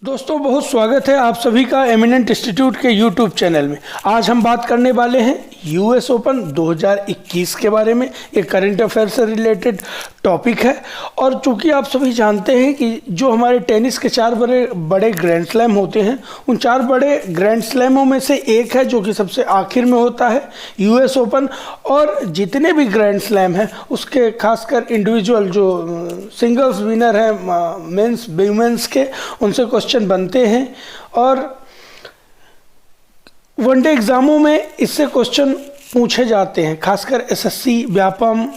दोस्तों बहुत स्वागत है आप सभी का एमिनेंट इंस्टीट्यूट के यूट्यूब चैनल में। आज हम बात करने वाले हैं यूएस ओपन 2021 के बारे में। एक करंट अफेयर से रिलेटेड टॉपिक है और चूंकि आप सभी जानते हैं कि जो हमारे टेनिस के चार बड़े ग्रैंड स्लैम होते हैं, उन चार बड़े ग्रैंड स्लैमों में से एक है जो कि सबसे आखिर में होता है यूएस ओपन। और जितने भी ग्रैंड स्लैम हैं उसके खासकर इंडिविजुअल जो सिंगल्स विनर हैं मेंस वुमेन्स के, उनसे क्वेश्चन बनते हैं और वनडे एग्जामों में इससे क्वेश्चन पूछे जाते हैं। खासकर SSC, Vyapam,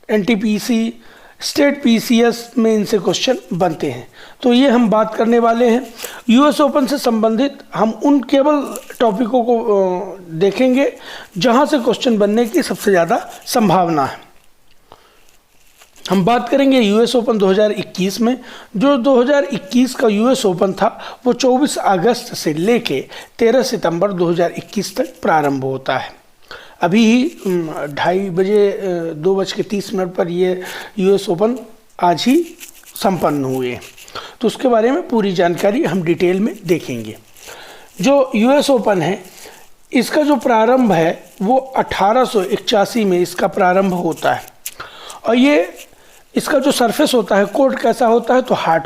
NTPC, state PCS में इनसे क्वेश्चन बनते हैं। तो ये हम बात करने वाले हैं यूएस ओपन से संबंधित। हम उन केवल टॉपिकों को देखेंगे जहां से क्वेश्चन बनने की सबसे ज़्यादा संभावना है। हम बात करेंगे यूएस ओपन 2021 में। जो 2021 का यूएस ओपन था वो 24 अगस्त से लेके 13 सितंबर 2021 तक प्रारंभ होता है। अभी ही 2:30 बजे 2:30 पर ये यूएस ओपन आज ही संपन्न हुए, तो उसके बारे में पूरी जानकारी हम डिटेल में देखेंगे। जो यूएस ओपन है इसका जो प्रारंभ है वो 1881 में इसका प्रारंभ होता है और ये इसका जो सरफेस होता है, कोर्ट कैसा होता है तो हार्ड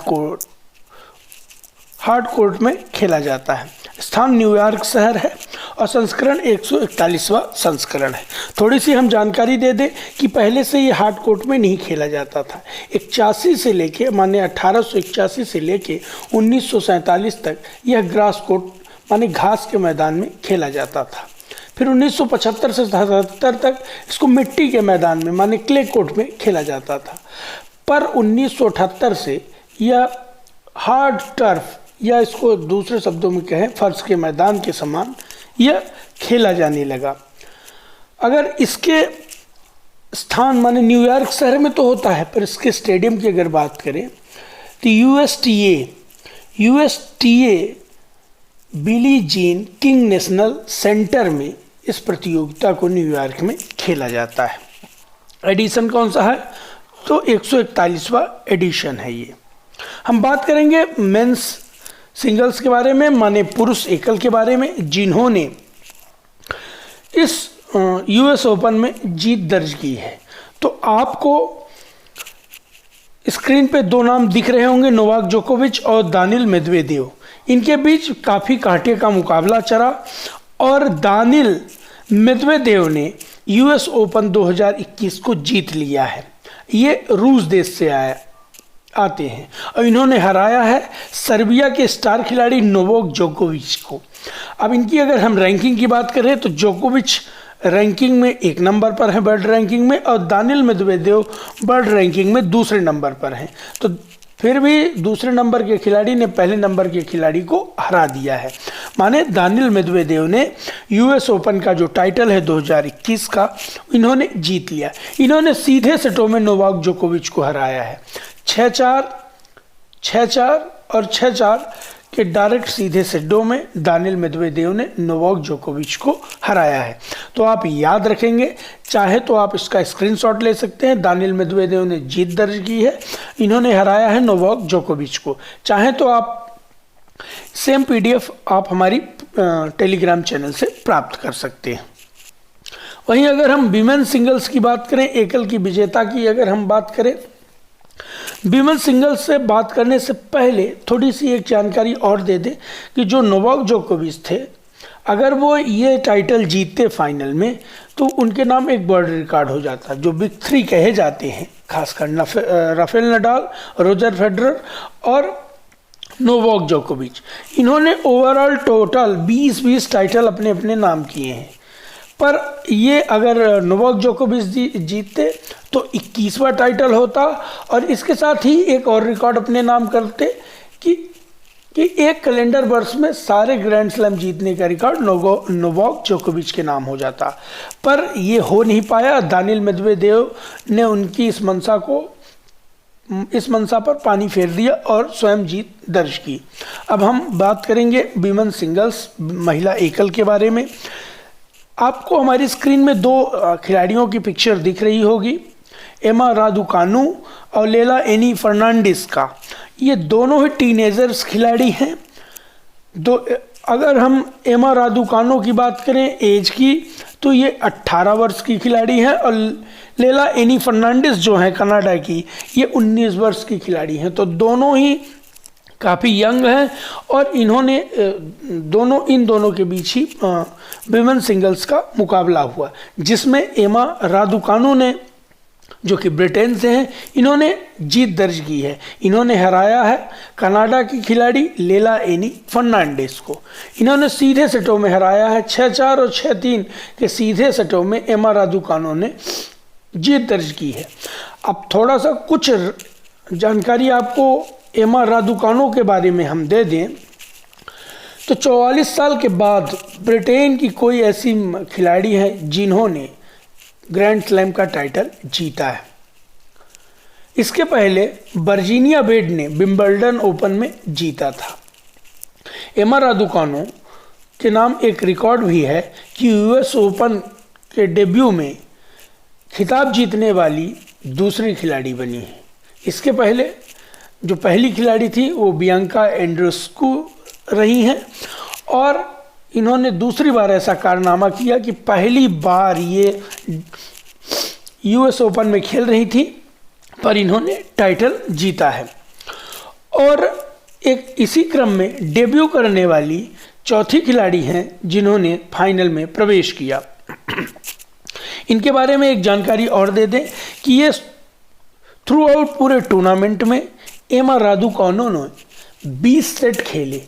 कोर्ट में खेला जाता है। स्थान न्यूयॉर्क शहर है और संस्करण 141वां संस्करण है। थोड़ी सी हम जानकारी दे दें कि पहले से ये हार्ड कोर्ट में नहीं खेला जाता था। 81 से लेके 1881 से लेके 1947 तक यह ग्रास कोर्ट माने घास के मैदान में खेला जाता था। फिर 1975 से 77 तक इसको मिट्टी के मैदान में माने क्ले कोर्ट में खेला जाता था। पर 1978 से यह हार्ड टर्फ या इसको दूसरे शब्दों में कहें फर्श के मैदान के समान यह खेला जाने लगा। अगर इसके स्थान माने न्यूयॉर्क शहर में तो होता है, पर इसके स्टेडियम की अगर बात करें तो USTA Billie Jean King national centre में इस प्रतियोगिता को न्यूयॉर्क में खेला जाता है। एडिशन कौन सा है तो 141वां एडिशन है ये। हम बात करेंगे मेंस सिंगल्स के बारे में माने पुरुष एकल के बारे में, जिन्होंने इस यूएस ओपन में जीत दर्ज की है। तो आपको स्क्रीन पे दो नाम दिख रहे होंगे, नोवाक जोकोविच और दानिल मेदवेदेव। इनके बीच काफ़ी कांटे का मुकाबला चला और दानिल मेदवेदेव ने यूएस ओपन 2021 को जीत लिया है। ये रूस देश से आते हैं और इन्होंने हराया है सर्बिया के स्टार खिलाड़ी नोवाक जोकोविच को। अब इनकी अगर हम रैंकिंग की बात करें तो जोकोविच रैंकिंग में 1 नंबर पर है वर्ल्ड रैंकिंग में, और दानिल मेदवेदेव वर्ल्ड रैंकिंग में 2 नंबर पर हैं। तो फिर भी दूसरे नंबर के खिलाड़ी ने पहले नंबर के खिलाड़ी को हरा दिया है। माने दानिल मेदवेदेव ने यूएस ओपन का जो टाइटल है 2021 का इन्होंने जीत लिया। इन्होंने सीधे सेटों में नोवाक जोकोविच को हराया है। 6-4, 6-4 और 6-4 के डायरेक्ट सीधे सेटों में दानिल मेदवेदेव ने नोवाक जोकोविच को हराया है। तो आप याद रखेंगे, चाहे तो आप इसका स्क्रीनशॉट ले सकते हैं। दानिल मेदवेदेव ने जीत दर्ज की है, इन्होंने हराया है नोवाक जोकोविच को। चाहे तो आप सेम पीडीएफ आप हमारी टेलीग्राम चैनल से प्राप्त कर सकते हैं। वहीं अगर हम विमेन सिंगल्स की बात करें, एकल की विजेता की अगर हम बात करें, विमेन सिंगल्स से बात करने से पहले थोड़ी सी एक जानकारी और दे दें कि जो नोवाक जोकोविच थे, अगर वो ये टाइटल जीतते फाइनल में तो उनके नाम एक वर्ल्ड रिकॉर्ड हो जाता, जो बिग 3 कहे जाते हैं, खासकर राफेल नडाल, रोजर फेडरर और नोवाक जोकोविच। इन्होंने ओवरऑल टोटल 20 टाइटल अपने अपने नाम किए हैं। पर ये अगर नोवाक जोकोविच जीतते तो 21वां टाइटल होता और इसके साथ ही एक और रिकॉर्ड अपने नाम करते कि एक कैलेंडर वर्ष में सारे ग्रैंड स्लैम जीतने का रिकॉर्ड नोवाक जोकोविच के नाम हो जाता। पर ये हो नहीं पाया। दानिल मेदवेदेव ने उनकी इस मंशा पर पानी फेर दिया और स्वयं जीत दर्ज की। अब हम बात करेंगे विमेन सिंगल्स महिला एकल के बारे में। आपको हमारी स्क्रीन में 2 खिलाड़ियों की पिक्चर दिख रही होगी, एमा रादुकानु और लेला एनी फर्नांडिस का। ये दोनों ही टीनेजर्स खिलाड़ी हैं। अगर हम एमा रादुकानो की बात करें एज की, तो ये 18 वर्ष की खिलाड़ी हैं, और लेला एनी फर्नांडिस जो है कनाडा की, ये 19 वर्ष की खिलाड़ी हैं। तो दोनों ही काफ़ी यंग हैं, और इन्होंने इन दोनों के बीच ही विमेन सिंगल्स का मुकाबला हुआ, जिसमें एमा रादुकानो ने, जो कि ब्रिटेन से हैं, इन्होंने जीत दर्ज की है। इन्होंने हराया है कनाडा की खिलाड़ी लेला एनी फर्नांडिस को। इन्होंने सीधे सेटों में हराया है, 6-4 और 6-3 के सीधे सेटों में एमा रादुकानो ने जीत दर्ज की है। अब थोड़ा सा कुछ जानकारी आपको एमा रादुकानो के बारे में हम दे दें, तो 44 साल के बाद ब्रिटेन की कोई ऐसी खिलाड़ी है जिन्होंने ग्रैंड स्लैम का टाइटल जीता है। इसके पहले वर्जीनिया वेड ने विंबलडन ओपन में जीता था। एमा रादुकानो के नाम एक रिकॉर्ड भी है कि यूएस ओपन के डेब्यू में खिताब जीतने वाली दूसरी खिलाड़ी बनी है। इसके पहले जो पहली खिलाड़ी थी वो बियांका एंड्रेस्कू रही हैं, और इन्होंने दूसरी बार ऐसा कारनामा किया कि पहली बार ये यूएस ओपन में खेल रही थी, पर इन्होंने टाइटल जीता है। और एक इसी क्रम में डेब्यू करने वाली चौथी खिलाड़ी हैं जिन्होंने फाइनल में प्रवेश किया। इनके बारे में एक जानकारी और दे दें कि ये थ्रू आउट पूरे टूर्नामेंट में एमा रादुकानो ने 20 सेट खेले,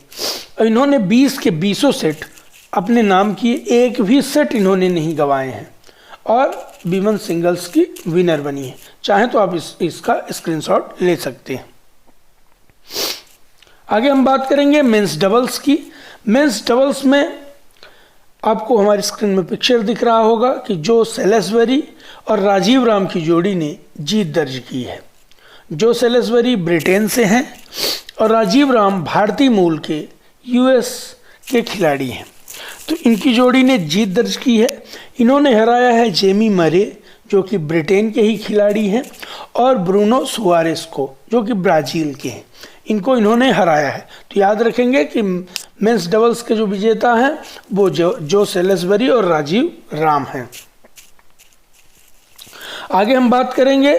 और इन्होंने 20 के 20 सेट अपने नाम किए। एक भी सेट इन्होंने नहीं गंवाए हैं, और विमेन सिंगल्स की विनर बनी है। चाहें तो आप इसका स्क्रीनशॉट ले सकते हैं। आगे हम बात करेंगे मेंस डबल्स की। मेंस डबल्स में आपको हमारी स्क्रीन में पिक्चर दिख रहा होगा कि जो सेलेस्बरी और राजीव राम की जोड़ी ने जीत दर्ज की है। जो सेलेस्बरी ब्रिटेन से हैं और राजीव राम भारतीय मूल के यूएस के खिलाड़ी हैं। तो इनकी जोड़ी ने जीत दर्ज की है। इन्होंने हराया है जेमी मरे, जो कि ब्रिटेन के ही खिलाड़ी हैं, और ब्रूनो सुआरेस को, जो कि ब्राज़ील के हैं। इनको इन्होंने हराया है। तो याद रखेंगे कि मेंस डबल्स के जो विजेता हैं वो जो सेलेस्बरी और राजीव राम हैं। आगे हम बात करेंगे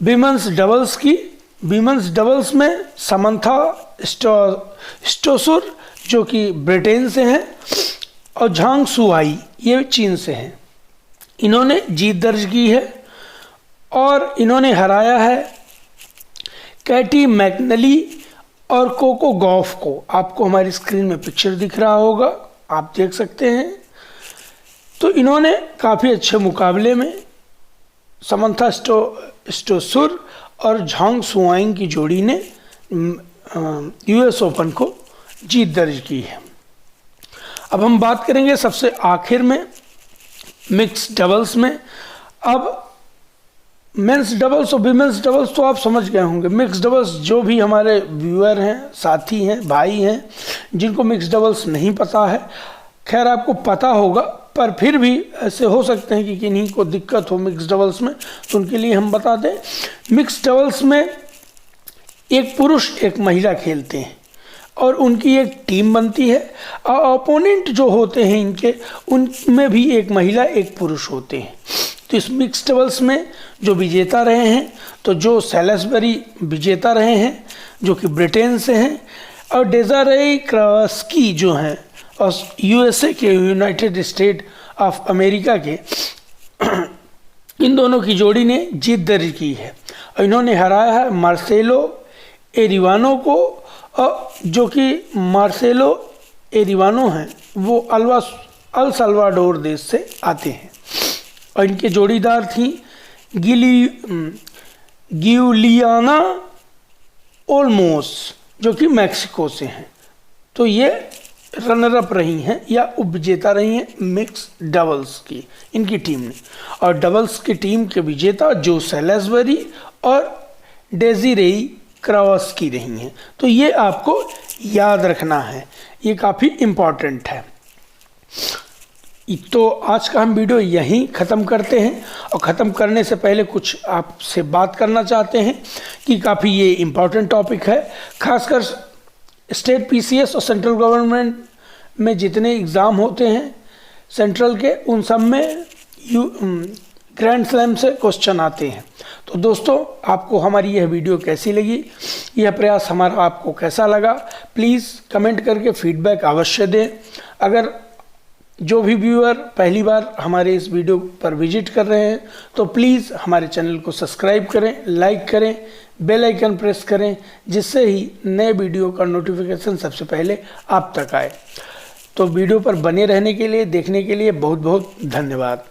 विमेंस डबल्स की। विमेंस डबल्स में समंथा स्टोसुर, जो कि ब्रिटेन से हैं, और झांग सुआई, ये चीन से हैं। इन्होंने जीत दर्ज की है, और इन्होंने हराया है कैटी मैकनली और कोको गॉफ को। आपको हमारी स्क्रीन में पिक्चर दिख रहा होगा, आप देख सकते हैं। तो इन्होंने काफ़ी अच्छे मुकाबले में समंथा स्टोसुर और झांग सुआई की जोड़ी ने यूएस ओपन को जीत दर्ज की है। अब हम बात करेंगे सबसे आखिर में मिक्स डबल्स में। अब मेंस डबल्स और विमेंस डबल्स तो आप समझ गए होंगे। मिक्स डबल्स, जो भी हमारे व्यूअर हैं, साथी हैं, भाई हैं, जिनको मिक्स डबल्स नहीं पता है, खैर आपको पता होगा, पर फिर भी ऐसे हो सकते हैं कि किन्हीं को दिक्कत हो मिक्स डबल्स में, तो उनके लिए हम बता दें। मिक्स डबल्स में एक पुरुष एक महिला खेलते हैं, और उनकी एक टीम बनती है, और ओपोनेंट जो होते हैं इनके, उनमें भी एक महिला एक पुरुष होते हैं। तो इस मिक्स डबल्स में जो विजेता रहे हैं, तो जो सेलेस्बरी विजेता रहे हैं, जो कि ब्रिटेन से हैं, और डेजारे क्रास्की जो हैं और यूएसए के, यूनाइटेड स्टेट ऑफ अमेरिका के, इन दोनों की जोड़ी ने जीत दर्ज की है। और इन्होंने हराया है मार्सेलो एरिवानो को, जो कि मार्सेलो एरिवानो हैं, वो अल साल्वाडोर देश से आते हैं। और इनके जोड़ीदार थी गियुलियाना ओल्मोस, जो कि मैक्सिको से हैं। तो ये रनर अप रही हैं या उपविजेता रही हैं मिक्स डबल्स की, इनकी टीम ने। और डबल्स की टीम के विजेता जो सेलेस्बरी और डेज़िरे क्रास्की रही हैं। तो ये आपको याद रखना है, ये काफ़ी इम्पॉर्टेंट है। तो आज का हम वीडियो यहीं ख़त्म करते हैं, और ख़त्म करने से पहले कुछ आपसे बात करना चाहते हैं कि काफ़ी ये इम्पॉर्टेंट टॉपिक है। खासकर स्टेट पीसीएस और सेंट्रल गवर्नमेंट में जितने एग्ज़ाम होते हैं सेंट्रल के, उन सब में ग्रैंड स्लैम से क्वेश्चन आते हैं। तो दोस्तों, आपको हमारी यह वीडियो कैसी लगी, यह प्रयास हमारा आपको कैसा लगा, प्लीज़ कमेंट करके फीडबैक अवश्य दें। अगर जो भी व्यूअर पहली बार हमारे इस वीडियो पर विजिट कर रहे हैं तो प्लीज़ हमारे चैनल को सब्सक्राइब करें, लाइक करें, बेल आइकन प्रेस करें, जिससे ही नए वीडियो का नोटिफिकेशन सबसे पहले आप तक आए। तो वीडियो पर बने रहने के लिए, देखने के लिए बहुत बहुत धन्यवाद।